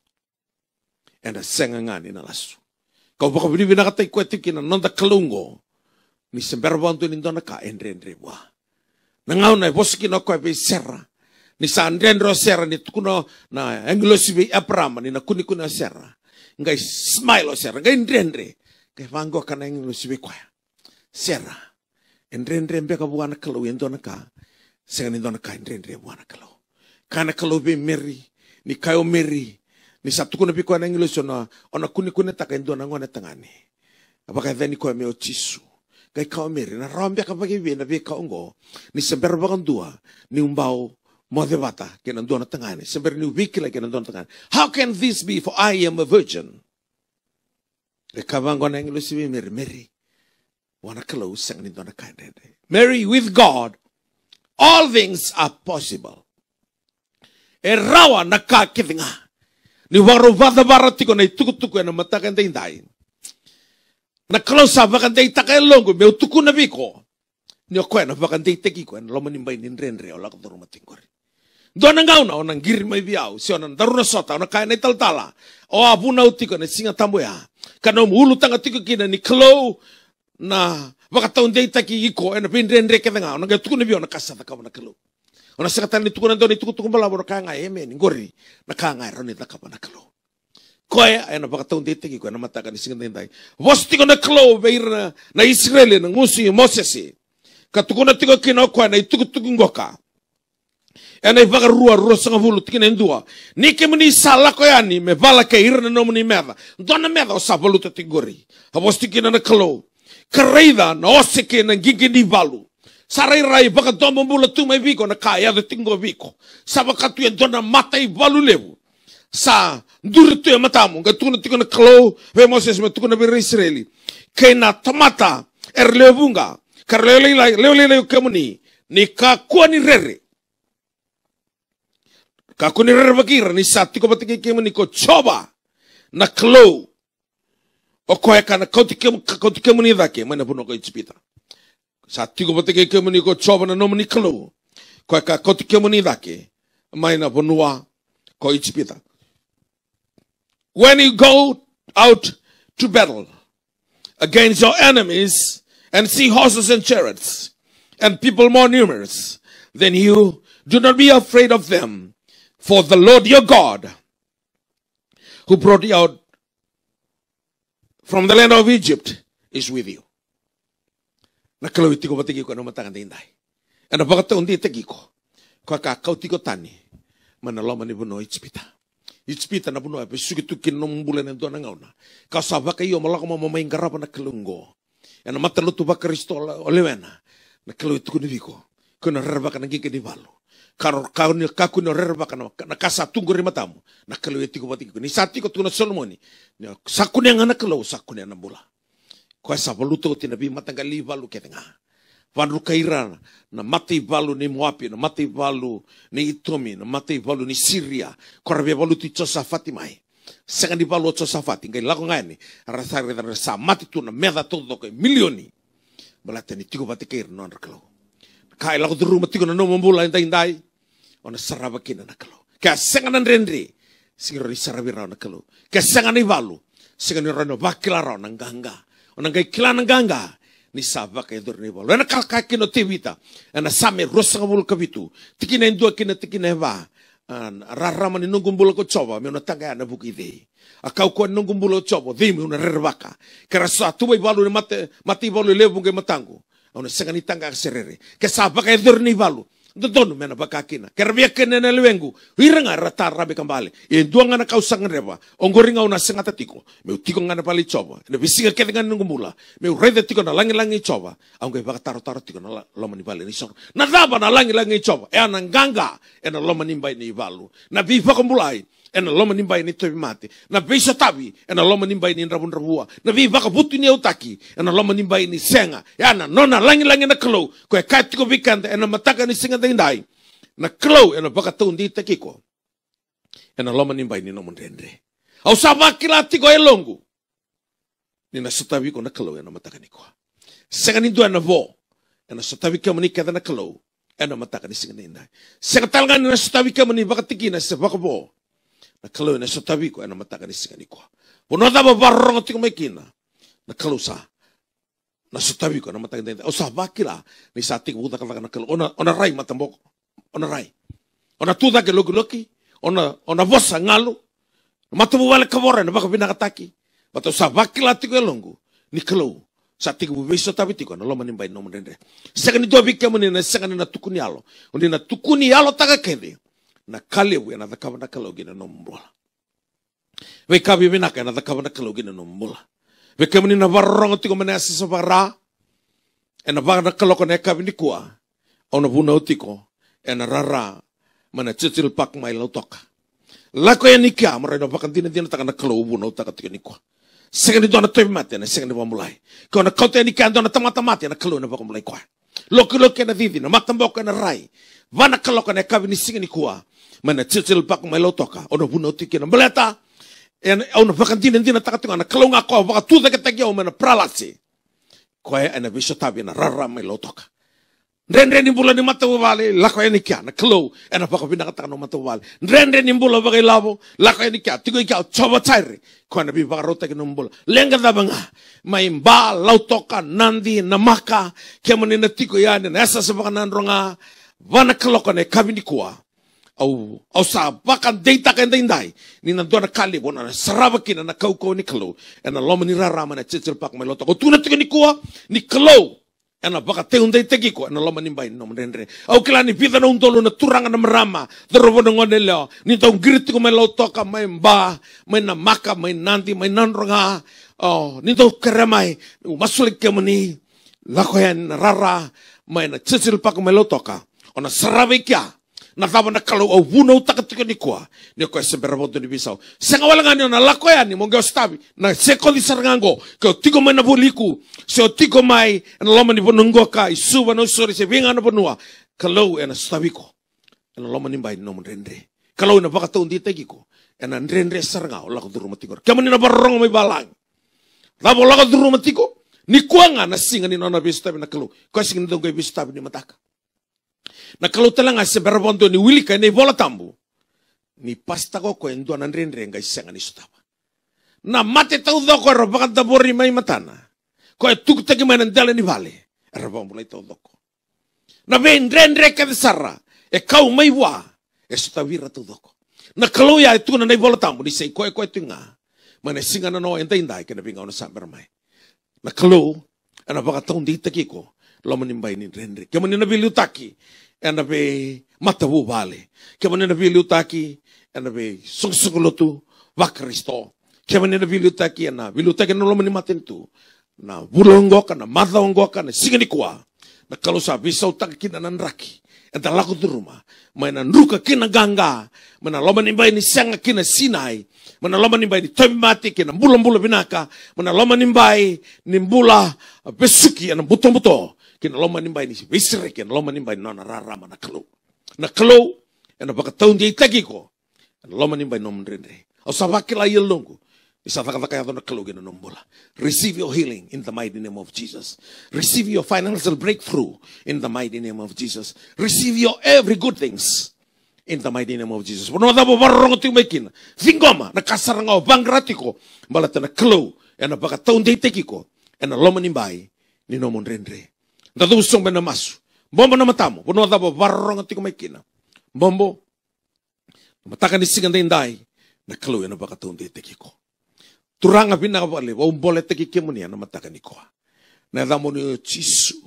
ena senga ngani na lasu kau baka binibina katai kwetiki na nonda kelungo ni sembera bonga to nindona kaendre wa nangau na bosiki no ko be serra ni sandendro serra ni tukuno na englosi be aprama ni na kuni serra ngai smile serra ngaiendre ke vango kana englosi be kwa serraendre mbeka buana kelo yendona ka sengan indona kaendre buana kelo kana kelo be meri ni kayo meri ni satu kuna biko na English ona kuni taka indona ngone tangani apaka dhani ko me otisu kai kayo meri na rambia ka bagi be na be ka ongo ni sember bagandua ni umbao mo de bata ke na ndona tangani sember ni wikila ke na ndona tangani how can this be for I am a virgin e kavango na English be meri wana kelo sengan indona kaendre Mary with God all things are possible. E rawa na ka kivinga. Ni waro vada baratiko na itukutuku na matakan dai. Na klosa vakan dai takay longo me utuku na biko. Ni ko na vakan dai tekiko na lomanimbay nin renre ola ko matingkori. Do na ngauna onang giri may biao si onan daruna sota ona kaya na italtala. O abuna utiko na singa tamboya. Kanom ulutang atiko kina ni klo na wakataon day taki iko ena pinrenre ke nga ona tuku na biyo na kasata ka na kalo ona sakatan ni tuku na do ni tuku bala boro ka nga eme ni ngori na ka nga ro ni ta ka na kalo koya ena wakataon day taki ko na matakan ni singa day was tiko na kalo beir na Israel na ngusi Moses ka tuku na tiko kino ko na tuku ngoka ena ivagarua rosa ngavulu tikina ndua ni ke muni sala ko yani me vala ke irna no muni meda dona meda o sabaluta tigori was tikina na kalo Kareida na oseke na gigi ni valu. Sarai rai baka domo mula tu mai viko na kaya de tingo viko. Sa baka tu dona mata I valu levu. Sa nduri tu matamu ga tu na tiko na klo ve Moses me tu na be Israeli. Ke na tamata levunga. Karlele lele kemuni ni ka kuani rere. Ka kuani rere bakira ni sa tiko batike kemuni ko choba na klo. O koe kana kauti kemuni dhake, mana puno ko itipita. Sa tiko pateke kemuni ko choba na nomani kalu. Koe ka kauti kemuni dhake, mana punua ko itipita. When you go out to battle against your enemies and see horses and chariots and people more numerous, then you do not be afraid of them. For the Lord your God, who brought you out from the land of Egypt, is with you. Nakalo itiko batigi ko na matakan dinday. Ana bakata undi tekiko. Ko ka kautiko tani. Manaloma ni buno itspita. Itspita na buno ape sugitukin nung bulan ndo na ngauna. Ka sabaka iyo malako mamaing garapa na kalungo. Ana matalutu ba Kristo olewena. Nakalo itiko ni biko. Ko na rerba ka naging kanibalo. Kaku no rerba ka na kasatunggo rin matamu. Nakalo itiko batigi ko. Ni sati ko tuna Solomoni. Sakuni ang anak lo, sakuni ang nambula. Kaya sa baluto tinabi matanggali balu kaya nga. Vanru kaira na mati balu ni Moabi, na mati balu ni Itomi, na mati balu ni Syria. Korabe balu ti Josafati mai. Sengan di balu Josafati, ngay lako nga ni. Rasari sa mati tu na meda todo kay milioni. Balata ni tigo bati kaira no anakalo. Kaya lako duru matigo na no mambula inday. O na sarabakin na nakalo. Kaya sengan ang renri. Siguro ni sarabi raw nakalo. Kaya sengan ni balu. Sengan ni rano bakila raw ng ganga. O nang kay kila ng ganga. Ni sava kay dur ni balu. Ana kalkaki no tibita. Ana same rosang bulu kabitu. Tikina indua kina tikina ba. rarama ni nungumbula ko choba me una tanga na bukide akau ko nungumbula chobo di me una rerbaka kera sa tu balu ni mati balu lebu ke matangu ona sengani tanga serere ke sa baka ni balu dono mena bakakina kera via kene na lewengu hiranga rata rabe kambale e duanga na kausangan reba ongoringa una sengata tiko me tiko ngana pali choba ne bisinga ke dengan nungumbula me rede tiko na langi choba aunque baka taro tiko na loma ni bale ni so na daba na langi choba e ana nganga e na loma ni bai ni balu na bi pakambulai e na loma ni bai ni tobi mate na bisa tabi e na loma ni bai ni rabun rabua na bi baka butu ni utaki e na loma ni bai ni senga e ana nona langi na klo ko e kai tiko bikanda e na mataka ni singa dai na klo e na baka tundi takiko e na loma ni bai ni no mondendre au sabakila tiko e longu ni na satabi ko na klo e na mataka ni ko senga ni do na vo e na satabi ka mani kada na klo e na mataka ni singa dai senga talga ni na satabi ka mani baka tikina se baka vo na kalo na satabi ko na mataka ni singa ni ko pono da barro tiko mekina na kalo sa na satabi ko na mataka ni o sa bakila ni sa tiko buta kala na kalo ona rai matambok ona rai ona tuda ke loki ona vosa ngalo matabu wale kabora na baka binakataki bato sa bakila tiko longu ni kalo sa tiko beso tabi tiko na loma ni bai no mendende sega ni do bikya moni na sega na tukuni alo oni na tukuni alo taka kede na kalewe na dhakava na kalogi na nombola. Weka bibinaka na dhakava na kalogi na nombola. Weka mani na varrongo tiko mani asisa vara. E na vara na kaloko na eka vinikua. O na vuna utiko. E na rara. Mana chichil pak mai lautoka. Lako ya nikia. Marai na vakantina dina taka na kalo vuna utaka tiko nikua. Sega ni doana tobi mate na sega ni vamulai. Kau na kaute ya nikia doana tamata mate na kalo na vakamulai kwa. Loki na didi na matamboka na rai. Vana kaloko na eka vinisinga nikua. Mana chichil pak mai lautoka ona vuna utiki na meleta ona vakantina dina takatinga na kalonga ko vaka tuda ke tagi o mana pralasi ko ana visho tabi na rara mai lautoka ndrendre ni bula ni mata wale la ko ni kya na klo ana vaka bina kata no mata wale ndrendre ni bula vaka lavo la ko ni kya tigo kya choba tsaire ko ana bi vaka rota ke no bula lenga da banga mai mba lautoka nandi na maka kemani na tigo ya na esa se vaka nandronga vana kaloko ne kabini kuwa au sa bakan deita kan dai ni na dona kali bona saraba kina na kauko ni kalo ena loma ni rara mana chichil pak mai loto ko tuna tiki ni kuwa ni kalo ena baka teundai teki ko ena loma ni bai no mendendre au kila ni pita na untolo na turanga na merama dorobo na ngone leo ni tau giriti ko mai loto ka mai mba mai na maka mai nanti mai nanronga ni tau keremai masulik kemani lakoyan rara mai na chichil pak mai loto ka ona sarabe kia na tava na kalau au vuna utaka tika ni kwa ni ko se berabo ni bisau senga wala ngani na lako ya ni mongo stabi na seko di sarango ko tiko mai na boliku so tiko mai na loma ni bonongo ka isuba no sori se vinga na bonua kalau ena stabi ko na loma ni bai no mrendre kalau na baka tau ndi tegiko ena ndrendre saranga la ko duru matiko kamani na barong mai balang labo la ko duru matiko ni kuanga na singa ni nona bistabi na kalau ko singa ni dongo bistabi ni mataka. Na kalau telanga se berbondo ni wilika ni bola tambu. Ni pasta ko endo na ndrendre ngai senga ni sutaba. Na mate tau doko ro bakat tabori mai matana. Ko tuk tagi mai ndale ni vale. Ro mulai tau doko. Na ve ndrendre ka sarra. E kau mai wa. E sutavira tau doko. Na kalau ya itu na bola tambu ni sei ko tunga. Mana singa na no endai ke na binga na samber mai. Na kalau ana bakat tau ndi takiko. Lo menimbai ni ndrendre. Ke menina bilu taki. Ena be matabu vale. Kemana na bilu taki, ena be sungsunglotu vakristo. Kemana na bilu taki na no lomani maten tu. Na bulongo kana madongo kana singani kwa. Na kalau sa bisa utak kina nan raki. Enta laku tu rumah. Mana nruka kina ganga. Mana lomani bai ni sanga kina sinai. Mana lomani bai ni tombati kina bula binaka. Mana lomani bai ni bula besuki ana buto. Kina loma nimbai ni visre kina loma nimbai nona rara mana kalo na kalo ena baka taun dia itagi ko ena loma nimbai nom rendre au sabakila yelongo isa taka ya na kalo kina nombola receive your healing in the mighty name of Jesus, receive your financial breakthrough in the mighty name of Jesus, receive your every good things in the mighty name of Jesus. Pono da barong tu mekin singoma na kasaranga bangratiko balata na kalo ena baka taun dia itagi ko ena loma nimbai ni nom rendre. Dado usong bena masu. Bombo na matamo. Puno da barong tiko may kina. Bombo. Matakan isingan dai na kalau na bakatun de tekiko. Turanga pinakabali, wa umbole tekikimuni na matakan iko. Na damoni chisu.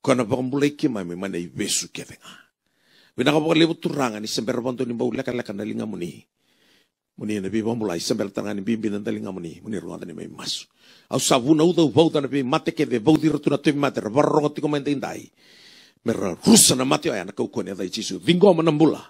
Kona bakambulay kima may manay besu ketenga. Pinakabali turanga ni semberbanto ni baulaka-laka na linga muni. Muni na bibambulay sembertanga ni bimbinan na linga muni. Muni ruwanda ni may masu. Au sabuna udaw bauta na mate kede bauti ratu na tuwi mate barong at kumain dai. Mera rusa na mate ay nakaukuan ya chisu. Vingo manambula.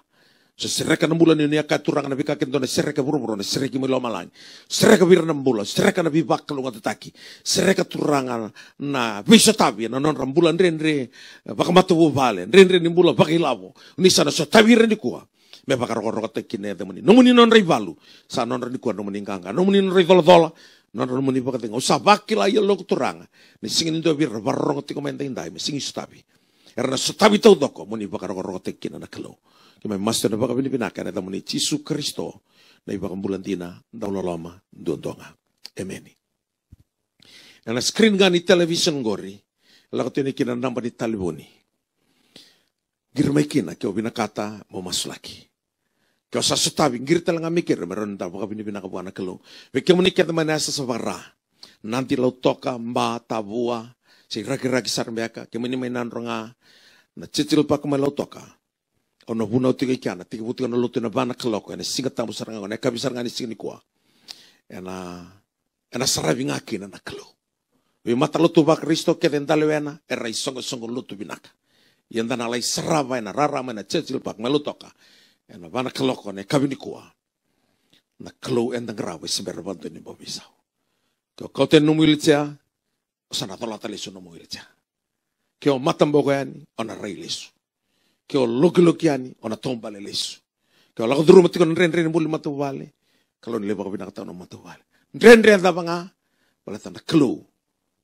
So sereka na bulan ni ka turang na bikakin na sereka buru-buru na sereki mo lomalang. Sereka bira na bulan, sereka na bibak kalungan tataki. Sereka turangan na bisa tabi na non rambulan renre baka matubo vale. Renre ni bulan bakilavo. Unisa na so tabi ren ni kuha. Me baka roko takin na demoni. Nomuni non rivalu. Sa non ren ni kuha nomuni nganga. Nomuni non rivala non nomuni baka tinga. Usa bakila ya lo turanga. Ni singin ndo bira barong tiko maintay me singi stabi. Erna so tabi tau doko muni baka roko takin na kalo. Kaya master na baka pinipinakan na tamuni Jisu Kristo na ibang bulantina daw lalama doon nga. Amen. Na screen nga ni television gori, lakot yun ikinanamba ni taliboni. Girmay kina, kaya binakata mo maslaki. Kaya sa sutabing, girita lang amikir, meron daw baka pinipinakabuan na kalo. Kaya mo ni kaya naman nasa sa vara, nanti law toka, mba, tabua, si ragi-ragi sarmeka, kaya mo ni may nanro nga, na chichil pa kumalaw toka. Ono bunau tiga ikan, tiga putih ono lutu na bana kelok, ena singa tamu sarang, ena kabisar ngani singa nikua, ena sarabi ngaki na nakelo. Wi mata lutu bak Kristo ke dentale wena, era isongo lutu binaka. Yanda na lai saraba ena rarama ena cecil pak melutoka, ena bana kelok ena kabi nikua, nakelo enda ngerawe semberbantu ni bobisau. Kau ten numilitia, sana tola talisu numilitia. Kau matam bogoyani, ona reilesu. Kau loki-lokiani, ona tomba lelesu. Kau laku duru mati kon ren muli matu wale. Kalau nilai baka binakataw na matu wale. Ren daba nga, wala tanda klo.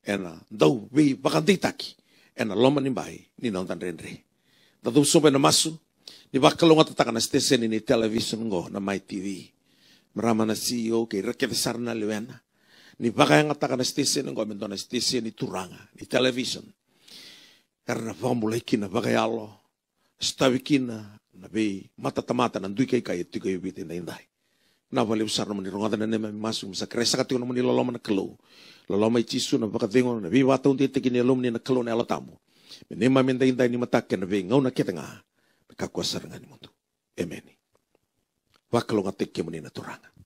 Ena, daw, bi, baka ditaki. Ena, loma ni bahay, ni nauntan ren. Datu sumpa na masu, ni baka kalo nga tataka na station ni television ngo na My TV. Marama na CEO, kay rakete na liwena. Ni baka nga tataka na station ngo, mento na station ni Turanga, ni television. Karena pamulay kina baka yalo. Stabikina na be mata-tamata ng duy kay ito kayo bitin na inday. Nabali usar naman ni rongatan na naman masum sa kresa katiyo naman ni loloma na kalo. Loloma Jisu na bakatingon na be wataw di tikin ni alum ni na kalo na alatamo. Minima minda inday ni matakin na be ngaw na kita nga. Makakwasar nga ni mundo. Amen. Wakalo nga tikya mo ni naturangan.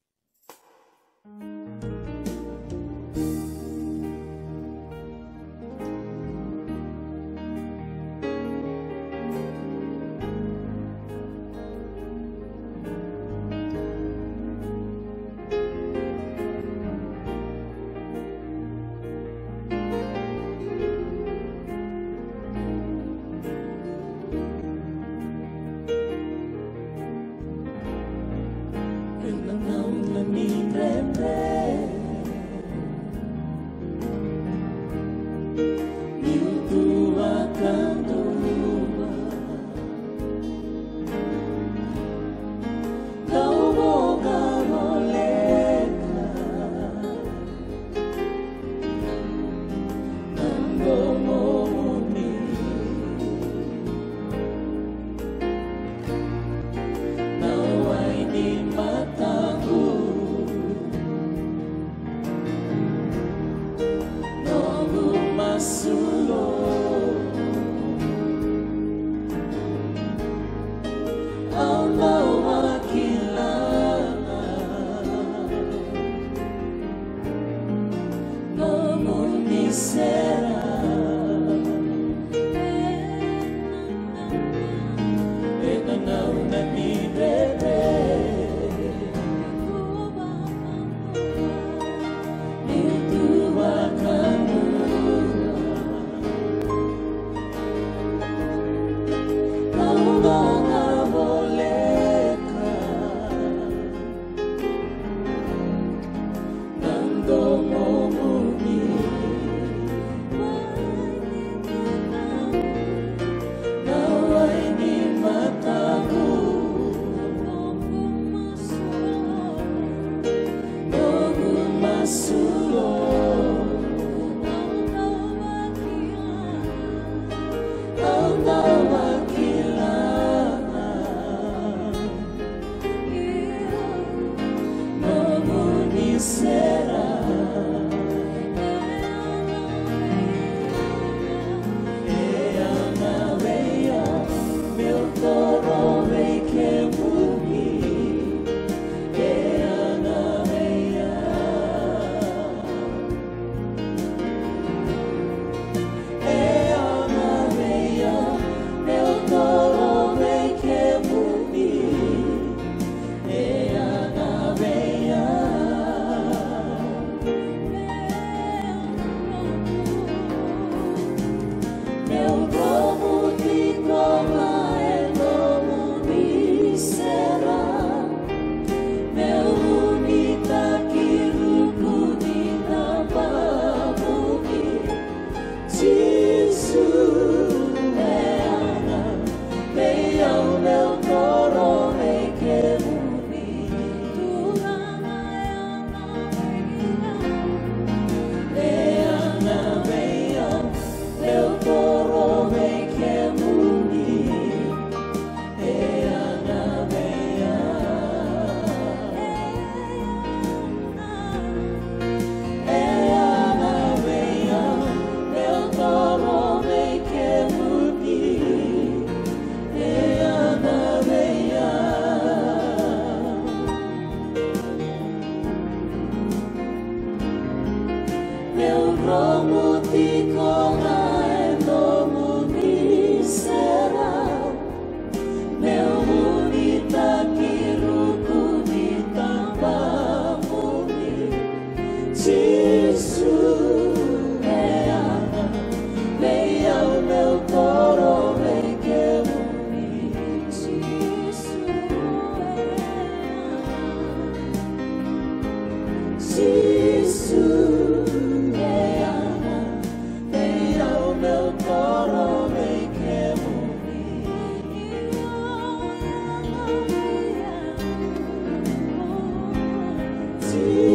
Jesus.